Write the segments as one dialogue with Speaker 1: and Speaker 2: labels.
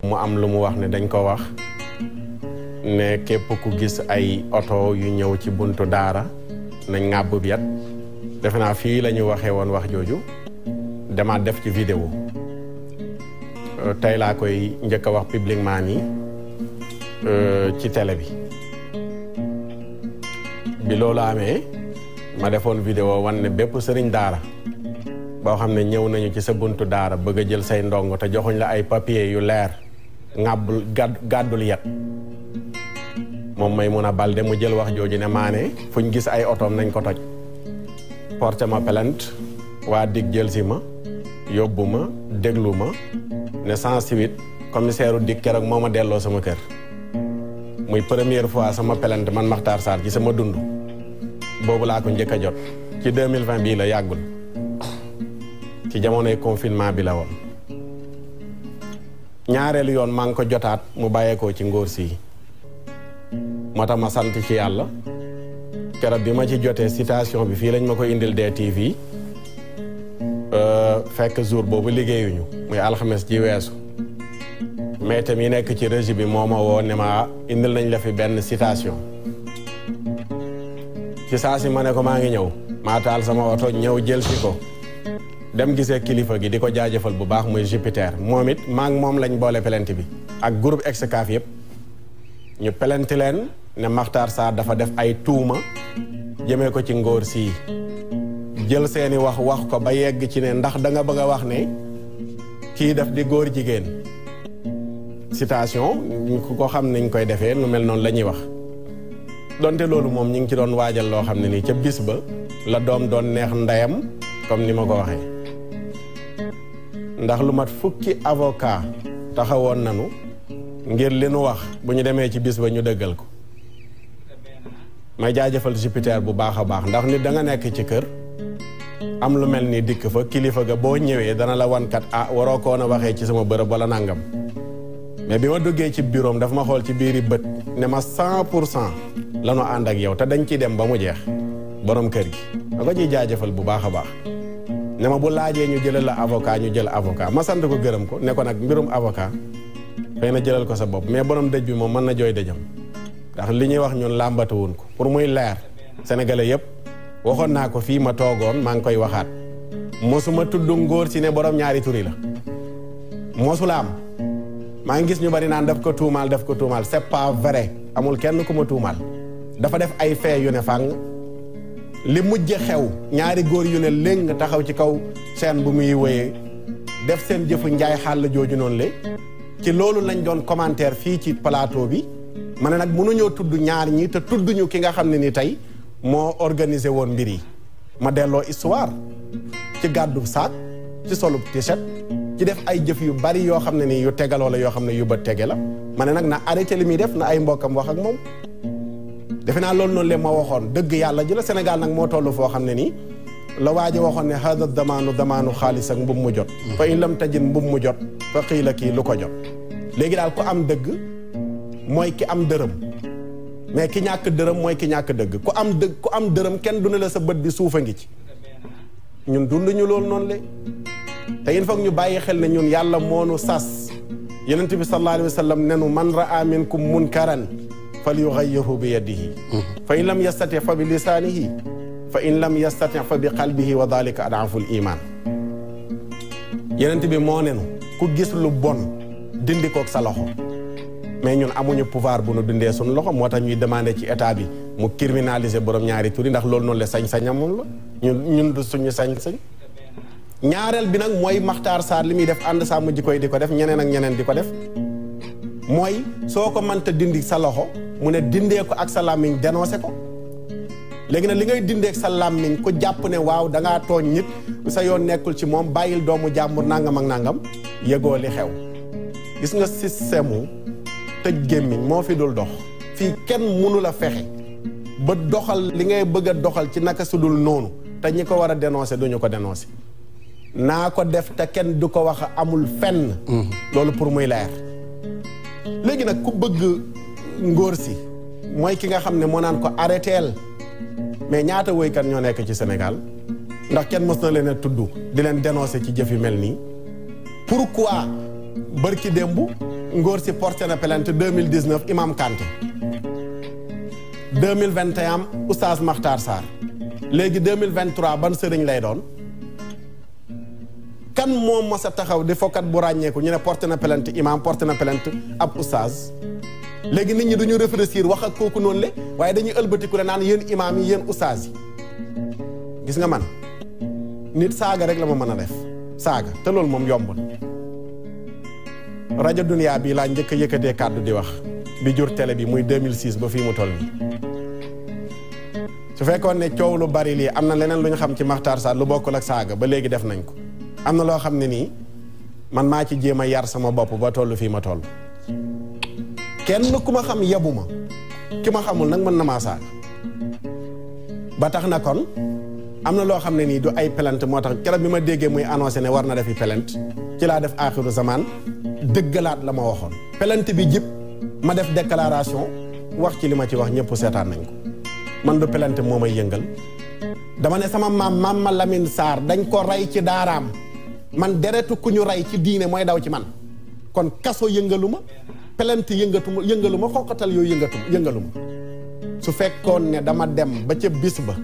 Speaker 1: mu am lu mu wax ne dañ ko wax ne képp ku gis ay oto yu ñëw ci buntu daara nañ ŋàbb bi yat defe naa fii la ñu waxee woon wax jooju dama def ci vidéo tey laa koy njëkk a wax publiquement nii ci télé bi loolu amee ma defoon vidéo wan ne bépp sëriñ daara boo xam ne ñëw nañu ci sa buntu daara bëgg a jël say ndongo te joxuñ la ay papier yu leer ŋàbbul gàddul yet moom Maimouna Baldé mu jël wax jooju ne maane fuñ gis ay otoom nañ ko toj porté ma plainte waa dig jël si ma yóbbu ma déglu ma ne 108 commissaire u dig keroog moo ma delloo sama kër muy première fois sama plainte man Makhtar Sarr ci sama dund boobu laa ko njëkk a jot ci 2020 bii la yàggul ci jamonoy confinement bi la woon ñaareelu yoon maa ngi ko jotaat mu bàyyeekoo ci ngóor si moo tax ma sant ci yàlla keroog bi ma ci jotee citation bi fii lañ ma ko indil DTV fekk jour boobu liggéeyuñu muy alxames ji weesu mais itam yi nekk ci régie bi moo ma woo ne ma indil nañ la fi benn citation ci saa si ma ne ko maa ngi ñëw maa taal sama oto ñëw jël si ko dem gisee kilifa gi di ko jaajëfal bu baax muy Jupiter moom it maa ngi moom lañ boole plainte bi ak groupe Excaf yëpp ñu plainte leen ne Makhtar Sarr dafa def ay tuuma jëmee ko ci ngóor sii jël seeni wax ko ba yegg ci ne ndax da nga bëgg a wax ne kii daf di góor jigéen citation ku ko xam niñ koy defee nu mel noonu la ñuy wax donte loolu moom ñi ngi ci doon waajal loo xam ne nii ca bis ba la doom doon neex ndeyam comme ni ma ko waxee ndax lu mat fukki avocat taxawoon nanu ngir li nu wax bu ñu demee ci bis ba ñu dëggal ko may jaajëfal Jupiter bu baax a baax ndax nit da nga nekk ci kër am lu mel ni dikk fa kilifa ga boo ñëwee dana la wankat waroo koon a waxee ci sama bërëb wala nangam mais bi ma duggee ci bureau am daf ma xool ci biiri bët ne ma 100% la nu ànd ak yow te dañ ciy dem ba mu jeex borom kër gi da ko ciy jaajëfal bu baax a baax ne ma bu laajee ñu jëlal la avocat ñu jël avocat ma sant ko gërëm ko ne ko nag mbirum avocat xëy na jëlal ko sa bopp mais borom dëj bi moom mën na jooy dëjam ndax li ñuy wax ñun làmbatuwun ko pour muy leer sénégalais yëpp waxoon naa ko fii ma toogoon maa ngi koy waxaat mosuma tudd ngóor si ne borom ñaari turi la mosula am maa ngi gis ñu bari naan daf ko tuumaal c'est pas vrai amul kenn ku ma tuumaal dafa def ay fee yu ne fàng li mujj xew ñaari góor yu ne léng taxaw ci kaw seen bu muy wéyee def seen jëfu njaay xàll jooju noonu le ci loolu lañ doon commentaire fii ci plateau bi ma ne nag mënuñoo tudd ñaar ñi te tudd ñu ki nga xam ne ni tey moo organisé woon mbir yi ma delloo histoire ci gàddu saak ci solub t-shirt ci def ay jëf yu bari yoo xam ne nii yu tegaloo la yoo xam ne yu ba tege la ma ne nag na arrêté li muy def na ay mbokkam wax ak moom defe naa loolu noonu leen ma waxoon dëgg yàlla ji la Sénégal nag moo toll foo xam ne nii la waaji waxoon ne hada damaanu xaalis ak mbub mu jot fa in lam tajin mbub mu jot fa xii la kii lu ko jot léegi daal ku am dëgg mooy ki am dërëm mais ki ñàkk dërëm mooy ki ñàkk dëgg ku am dërëm kenn du ne la sa bët bi suufa ngi ci ñun dund ñu loolu noonu le te il faut ñu bàyyi xel ne ñun yàlla moonu sas yonent bi sallallahu alayhi wa sallam nenu man raa minkum munkaran fal yughayyirhu bi yadihi fa in lam yastati fa bi lisaanihi fa in lam yastati fa bi qalbihi wa dalika ad'aful iman yonent bi moo nenu ku gis lu bon dindi koog sa loxo mais ñun amuñu pouvoir bu nu dindee suñu loxo moo tax ñuy demander ci état bi mu criminaliser borom ñaari turi ndax loolu noonu la sañ-sañam moom la ñun du suñu sañ-sañ ñaareel bi nag mooy Makhtar Sarr li muy def ànd sàmm jikko yi di ko def ñeneen ak ñeneen di ko def mooy soo ko mënta dindi sa loxo mu ne dindee ko ak sa làmmiñ dénoncé ko léegi nag li ngay dindee ak sa làmmiñ ku jàpp ne waaw dangaa tooñ nit sa yoon nekkul ci moom bàyyil doomu jàmbur nangam ak nangam yëgoo li xew gis nga système tëj gémmiñ moo fi dul dox fii kenn mënu la fexe ba doxal li ngay bëgg a doxal ci naka su dul noonu te ñi ko war a dénoncé duñu ko dénoncé naa ko def te kenn du ko wax amul fenn loolu pour muy leer léegi nag ku bëgg ngóor si mooy ki nga xam ne moo naan ko arrêteel mais ñaata woykat ñoo nekk ci Sénégal ndax kenn mës na leen a tudd di leen dénoncé ci jëf yu mel nii pourquoi bërki démb ngóor si porté na plainte 2019 Imam Kanté 2021 Oustaz Makhtar Sarr léegi 2023 ban sëriñ lay doon kan moom mos a taxaw di fokkat bu ràññeeku ñu ne porté na plainte imam porté na plainte ab oustaz léegi nit ñi duñu réfléchir wax ak kooku noonu le waaye dañuy ëlbatiku le naan yéen imam yi yéen oustaz yi gis nga man nit saaga rek la ma mën a def saaga te loolu moom yombul rajo Dunia bii laa njëkk a yëkkatee kàddu di wax bi jur télé bi muy 2006 ba fii mu toll nii su fekkoon ne coow lu bari lii am na leneen lu ñu xam ci Makhtar Sarr lu bokkul ak saaga ba léegi def nañ ko am na loo xam ne nii man maa ci jéem a yar sama bopp ba toll fii ma toll kenn ku ma xam yebu ma ki ma xamul nag mën na maa saaga ba tax na kon am na loo xam ne nii du ay plainte moo tax keroog bi ma déggee muy annoncé ne war na defi plainte ci laa def aaxiru zaman dëggalaat la ma waxoon plainte bi jib ma def déclaration wax ci li ma ci wax ñëpp seetaan nañ ko man du plainte moo may yëngal dama ne sama maam ma Lamine Sarr dañ ko rey ci daaraam man deretu ku ñu rey ci diine mooy daw ci man kon kaso yëngalu ma plainte yëngalu ma xoqatal yooyu yëngalu ma su fekkoon ne dama dem ba ca bis ba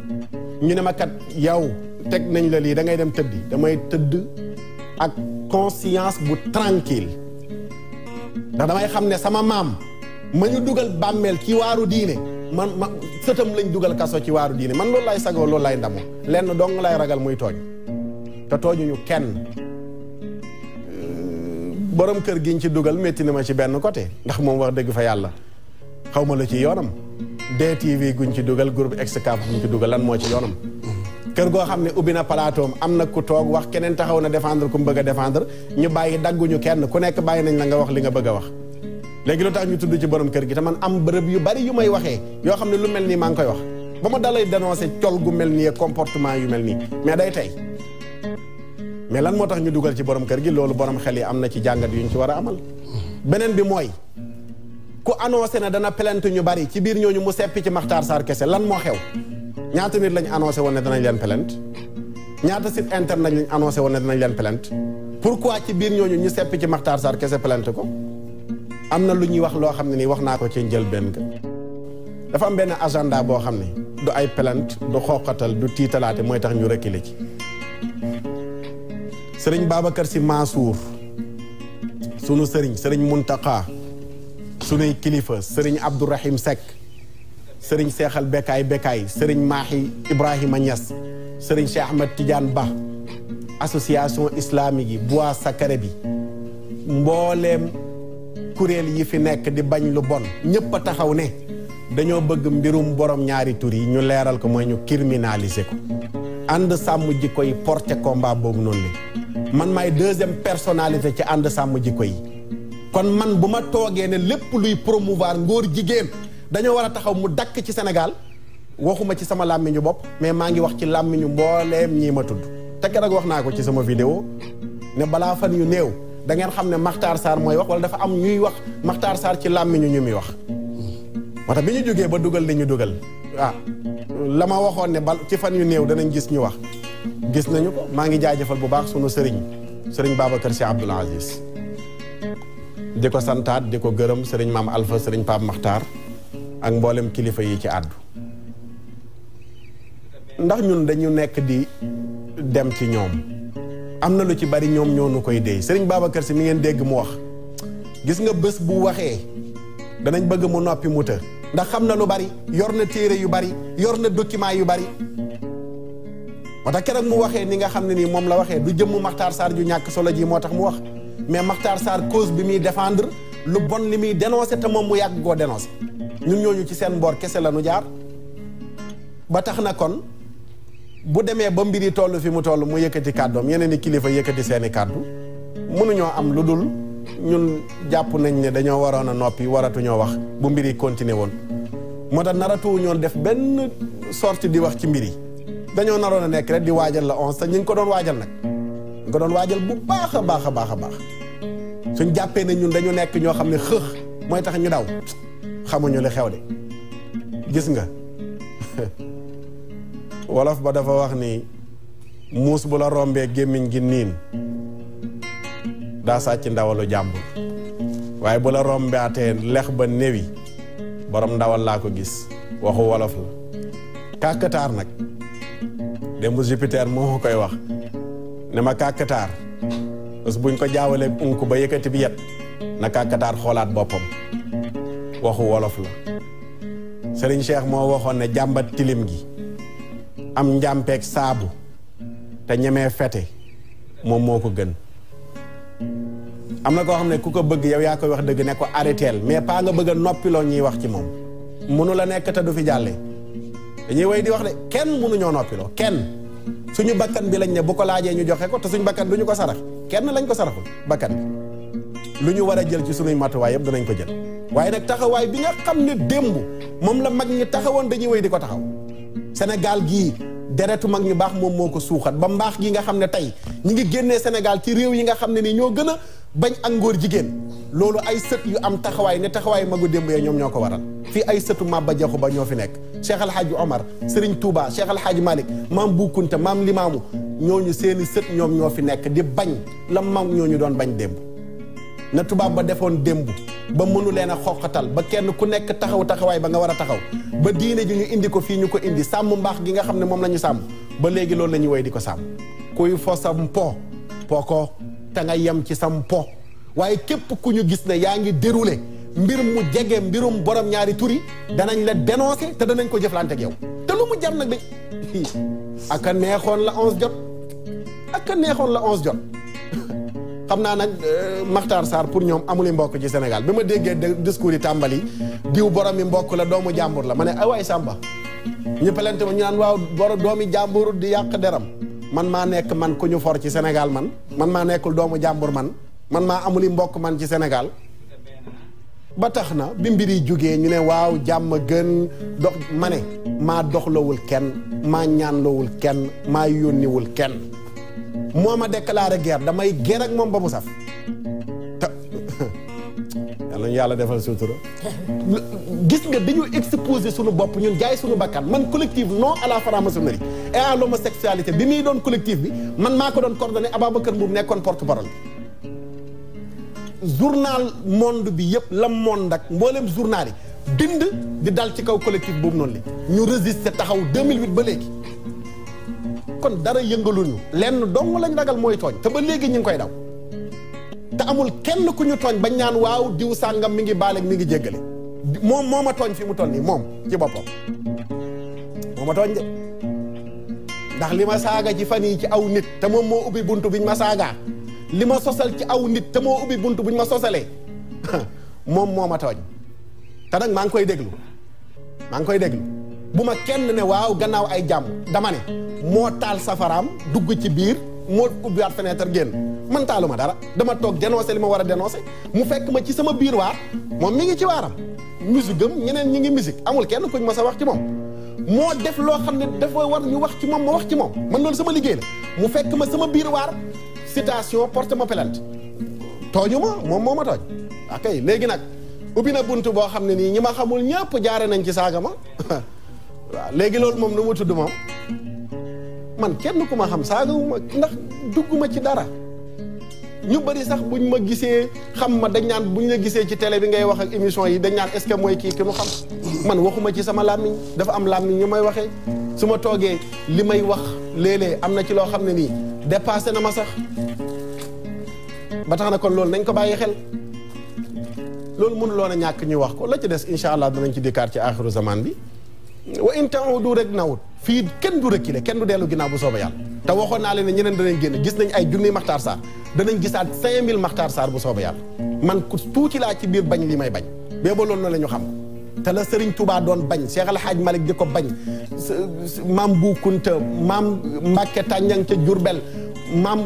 Speaker 1: ñu ne ma kat yow teg nañ la lii da ngay dem tëddi damay tëdd ak conscience bu tranquille ndax damay xam ne sama maam ma ñu dugal bàmmeel ci waaru diine man sëtam lañ dugal kaso ci waaru diine man loolu lay sagoo loolu lay ndamoo lenn dong lay ragal muy tooñ te tooñuñu kenn borom kër giñ ci dugal métti na ma ci benn côté ndax moom wax dëgg fa yàlla xaw ma la ci yoonam DTV guñ ci dugal groupe Excaf guñ ci dugal lan moo ci yoonam kër goo xam ne ubbi na plateau am na ku toog wax keneen taxaw na défendre ku mu bëgg a défendre ñu bàyyi dagguñu kenn ku nekk bàyyi nañ la nga wax li nga bëgg a wax léegi lu tax ñu tudd ci borom kër gi te man am bërëb yu bari yu may waxee yoo xam ne lu mel nii maa ngi koy wax ba ma dalay dénoncer col gu mel nii comportement yu mel nii mais day tey mais lan moo tax ñu dugal ci borom kër gi loolu borom xel yi am na ci jàngat yu ñu ci war a amal beneen bi mooy ku annoncé ne dana plainte ñu bari ci biir ñooñu mu seppi ci Makhtar Sarr kese lan moo xew ñaata nit lañ annoncé woon ne danañ leen plainte ñaata site internet lañ annoncé woon ne danañ leen plainte pourquoi ci biir ñooñu ñu seppi ci Makhtar Sarr kese plainte ko am na lu ñuy wax loo xam ne nii wax naa ko ci njëlbéen ga dafa am benn agenda boo xam ne du ay plainte du xooqatal du tiitalaate mooy tax ñu reculer ci sëriñ Babacar Sy Mansour sunu sëriñ Muntaka sunuy kilifa sëriñ Abdourahim Seck sëriñ Seexal Bekaay sëriñ Mahi Ibrahima Niass sëriñ Cheikh Ahmed Tidiane Ba association islamique yi bois sacré bi mbooleem kuréel yi fi nekk di bañ lu bon ñëpp a taxaw ne dañoo bëgg mbirum borom ñaari tur yi ñu leeral ko mooy ñu criminaliser ko ànd sàmm jikko yi porté combat boobu noonu la man maay deuxième personnalité ci ànd sàmm jikko yi kon man bu ma toogee ne lépp luy promouvoir ngóor jigéen dañoo war a taxaw mu dakk ci Sénégal waxuma ci sama làmmiñu bopp mais maa ngi wax ci làmmiñu mbooleem ñii ma tudd te keroog wax naa ko ci sama vidéo ne balaa fan yu néew da ngeen xam ne Makhtar Sarr mooy wax wala dafa am ñuy wax Makhtar Sarr ci làmmiñu ñu muy wax moo tax bi ñu jógee ba dugal li ñu dugal la ma waxoon ne bal ci fan yu néew danañ gis ñu wax gis nañu ko maa ngi jaajëfal bu baax sunu sëriñ Babacar Sy Abdoul Aziz di ko santaat di ko gërëm sëriñ Maam Alpha sëriñ Pape Makhtar ak mboolem kilifa yi ci àddu ndax ñun dañu nekk di dem ci ñoom am na lu ci bari ñoom ñoo nu koy déy sëriñ Babacar Sy mi ngeen dégg mu wax gis nga bés bu waxee danañ bëgg mu noppi mu të ndax xam na lu bari yor na téere yu bari yor na document yu bari moo tax keroog mu waxee ni nga xam ne nii moom la waxee du jëmm Makhtar Sarr ju ñàkk solo ji moo tax mu wax mais Makhtar Sarr cause bi muy défendre lu bon li muy dénoncer te moom mu yàgg koo dénoncer ñun ñooñu ci seen mboor kese la nu jaar ba tax na kon bu demee ba mbiri toll fi mu toll mu yëkkati kàddoom yeneen i kilifa yëkkati seeni kàddu mënuñoo am lu dul ñun jàpp nañ ne dañoo waroon a noppi waratuñoo wax bu mbiri continuer woon moo tax naratuwu ñoon def benn sortie di wax ci mbiri dañoo naroon a nekk rek di waajal la 11 te ñu ngi ko doon waajal nag ñu ko doon waajal bu baax a baax a baax a baax suñ jàppee ne ñun dañu nekk ñoo xam ne xëx mooy tax ñu daw xamuñu li xew de gis nga wolof ba dafa wax ni muus bu la rombee gémmiñ gi niin daa sàcc ndawalu jàmbur waaye bu la rombaatee lex ba néwi borom ndawal laa ko gis waxu wolof la kàkkataar nag démb Jupiter moo koy wax ne ma kàkkataar bés buñ ko jaawalee unk ba yëkkati bi yet na kàkkataar xoolaat boppam waxu wolof la Serigne Cheikh moo waxoon ne jàmbat tilim gi am njàmpeeg saabu te ñemee fete moom moo ko gën am na koo xam ne ku ko bëgg yow yaa koy wax dëgg ne ko arrêteel mais pas nga bëgg a noppiloo ñuy wax ci moom mënu la nekk te du fi jàllee dañuy way di wax de kenn mënuñoo noppiloo kenn suñu bakkan bi lañ ne bu ko laajee ñu joxe ko te suñu bakkan du ñu ko sarax kenn lañ ko saraxul bakkan bi lu ñu war a jël ci suñuy matuwaay yëpp danañ ko jël waaye nag taxawaay bi nga xam ne démb moom la mag ñi taxawoon dañuy way di ko taxaw Sénégal gii deretu mag ñu baax moom moo ko suuxat ba mbaax gi nga xam ne tey ñi ngi génnee Sénégal ci réew yi nga xam ne nii ñoo gën a bañ ak ngóor jigéen loolu ay sët yu am taxawaay ne taxawaay magu démb yee ñoom ñoo ko waral fii ay sëtu Maba Jaxu Ba ñoo fi nekk Cheikh Al Hadj Omar Serigne Touba Cheikh Al Hadj Malick maam Bu Kunta maam Limaamu ñooñu seeni sët ñoom ñoo fi nekk di bañ la mag ñooñu doon bañ démb na tubaab ba defoon démb ba mënu leen a xoqatal ba kenn ku nekk taxaw taxawaay ba nga war a taxaw ba diine ji ñu indi ko fii ñu ko indi sàmm mbaax gi nga xam ne moom la ñu sàmm ba léegi loolu la ñuy woy di ko sàmm kuy fo sam po ko te nga yem ci sam po waaye képp ku ñu gis ne yaa ngi déroulé mbir mu jege mbirum borom ñaari turi danañ la dénoncé te danañ ko jëflante ak yow te lu mu jar nag de aka neexoon la 11 jot aka neexoon la 11 jot xam naa nag Makhtar Sarr pour ñoom amuli mbokk ci Sénégal bi ma déggee discours yi tàmbali diw borom mi mbokk la doomu jàmbur la ma ne ay waay Samba ñu pelente ma ñu naan waaw borom doomi jàmbur di yàq deram man maa nekk man ku ñu for ci Sénégal man maa nekkul doomu jàmbur man maa amuli mbokk man ci Sénégal ba tax na bi mbir yi jógee ñu ne waaw jàmm gën dox ma ne maa doxlawul kenn maa ñaanlawul kenn maa yónniwul kenn moo ma déclaré guerre damay guerre ak moom ba mu saf te yàlla ñu yàlla defal sutura gis nga dañu exposé suñu bopp ñun jaay suñu bakkan man collectif non à la franc-maçonnerie et à l'homosexualité bi muy doon collectif bi man maa ko doon coordonné Ababacar Mbour nekkoon porte-parole journal monde bi yëpp la monde ak mboolem journal yi bind di dal ci kaw collectif boobu noonu li ñu résister taxaw 2008 ba léegi kon dara yëngaluñu lenn dong lañ ragal mooy tooñ te ba léegi ñu ngi koy daw te amul kenn ku ñu tooñ bañ naan waaw diw sàngam mi ngi baaleeg mi ngi jéggale moom moo ma tooñ fi mu toll nii moom ci boppam moo ma tooñ de ndax li ma saaga ci fan yi ci aw nit te moom moo ubbi buntu biñ ma saagaa li ma sosal ci aw nit te moo ubbi buntu buñ ma sosalee moom moo ma tooñ te nag maa ngi koy déglu bu ma kenn ne waaw gannaaw ay jàmm dama ne moo taal safaraam dugg ci biir moo ubbiwaat fenêtre génn man taalu ma dara dama toog dénoncé li ma war a dénoncé mu fekk ma ci sama biir waar moom mi ngi ci waaram musique am ñeneen ñi ngi musique amul kenn kuñ ma sa wax ci moom moo def loo xam ne dafa war ñu wax ci moom ma wax ci moom man loolu sama liggéey la mu fekk ma sama biir waar citation porte ma plainte tooñu ma moom moo ma tooñ ok léegi nag ubbi na bunt boo xam ne nii ñi ma xamul ñëpp jaare nañ ci saaga ma waaw léegi loolu moom nu mu tudd moom man kenn ku ma xam saagawuma ndax dugguma ci dara ñu bëri sax buñ ma gisee xam ma dañ naan buñ la gisee ci télé bi ngay wax ak émission yi dañ naan est-ce que mooy kii ki nu xam man waxuma ci sama làmmiñ dafa am làmmiñ ñu may waxee su ma toogee li may wax léeg-léeg am na ci loo xam ne nii dépassé na ma sax ba tax na kon loolu nañ ko bàyyi xel loolu mënuloon a ñàkk ñu wax ko la ci des incha allah danañ ci dikkaat ci axiru zaman bi wa in ta'udu rek nawut fii kenn du reculer kenn du dellu ginnaaw bu sooba yàlla te waxoon naa leen ne ñeneen danañ génn gis nañ ay junniy Makhtar Sarr danañ gisaat 5000 Makhtar Sarr bu sooba yàlla man ku tuuti laa ci biir bañ li may bañ bee ba loolu noonu la ñu xam te la Serigne Touba doon bañ Cheikh Al Hadj Malick di ko bañ maam Bu Kunta maam Mbacke Tànjang ca Jurbel maam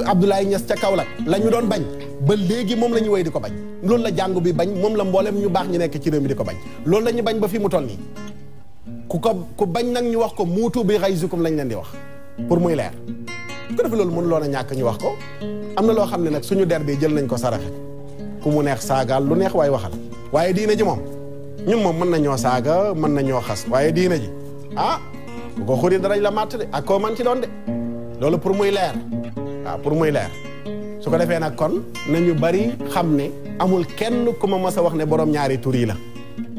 Speaker 1: Abdoulaye Niass ca Kaolack la ñu doon bañ ba léegi moom la ñu woy di ko bañ loolu la jàngu bi bañ moom la mboolem ñu baax ñu nekk ci réew mi di ko bañ loolu la ñu bañ ba fi mu toll nii ku bañ nag ñu wax ko muutu bi ghayzikum lañ leen di wax pour muy leer ko def loolu mënu loon a ñàkk ñu wax ko am na loo xam ne nag suñu der bi jël nañ ko saraxe ku mu neex saagaal lu neex waaye waxal waaye diine ji moom ñun moom mën nañoo saaga mën nañoo xas waaye diine ji ah bu ko xuri darañ la màtt de ak koo man ci doon de loolu pour muy leer waaw pour muy leer su ko defee nag kon nañu bari xam ne amul kenn ku ma mas a wax ne borom ñaari tur yi la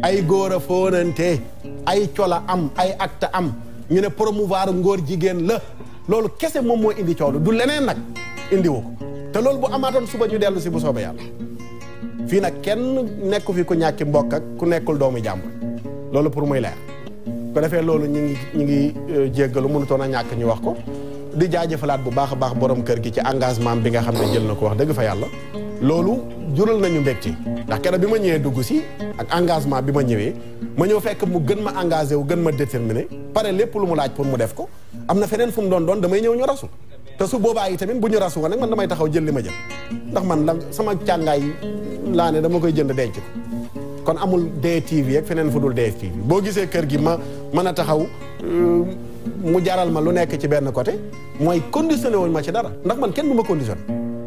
Speaker 1: ay góor a foonante ay cola am ay acte am ñu ne promouvoir ngóor jigéen la loolu kese moom moo indi coow du leneen nag indiwu ko te loolu bu amaatoon suba ñu dellu si bu soobee yàlla fii nag kenn nekku fi ku ñàkki mbokk ak ku nekkul doomu jàmbur loolu pour muy leer ko defee loolu ñu ngi jéggalu mënutoon a ñàkk ñu wax ko di jaajëfalaat bu baax a baax borom kër gi ci engagement bi nga xam ne jël na ko wax dëgg fa yàlla loolu jural nañu mbégte ndax keroog bi ma ñëwee dugg si ak engagement bi ma ñëwee ma ñëw fekk mu gën ma engagé wu gën ma déterminé pare lépp lu mu laaj pour mu def ko am na feneen fu mu doon damay ñëw ñu rasu te su boobaa yi tamit bu ñu rasu woon nag man damay taxaw jël li ma jël ndax man la sama càngaay laa ne dama koy jënd denc ko kon amul DTV ak feneen fu dul DTV boo gisee kër gi ma mën a taxaw mu jaral ma lu nekk ci benn côté mooy conditionné wuñ ma ci dara ndax man kenn du ma conditionné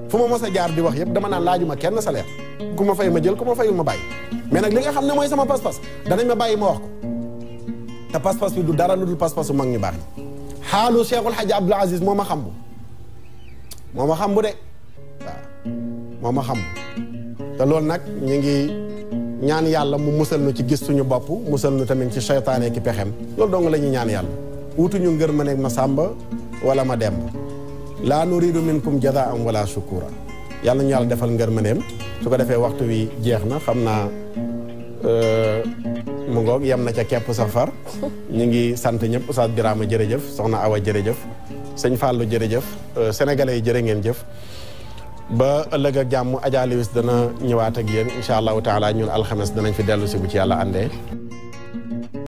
Speaker 1: fu ma mos a jaar di wax yëpp dama naan laajuma kenn salaire ku ma fay ma jël ku ma fayul ma bàyyi mais nag li nga xam ne mooy sama pas-pas danañ ma bàyyi ma wax ko te pas-pas bi du dara lu dul pas-pasu mag ñu baax ñi xaalu Cheikhul Hadji Abdoul Aziz moo ma xam bu de waaw moo ma xam te loolu nag ñu ngi ñaan yàlla mu musal nu ci gis suñu bopp musal nu tamit ci seytaane ki pexem loolu dong la ñuy ñaan yàlla wutuñu ngër ma nekk ma sàmba wala ma demb laa nuridu minkum jazaan wala shukura yàlla ñu yàlla defal ngër ma neem su ko defee waxtu wi jeex na xam naa mu ngoog yem na ca kepp sa far ñu ngi sant ñëpp Oustaz Birama jërëjëf soxna Awa jërëjëf sëñ Fallou jërëjëf sénégalais yi jërë ngeen jëf ba ëllëg ak jàmm Adja Lewis dana ñëwaat ak yéen incha allahu taala ñun alxames danañ fi dellu si bu ci yàlla àndee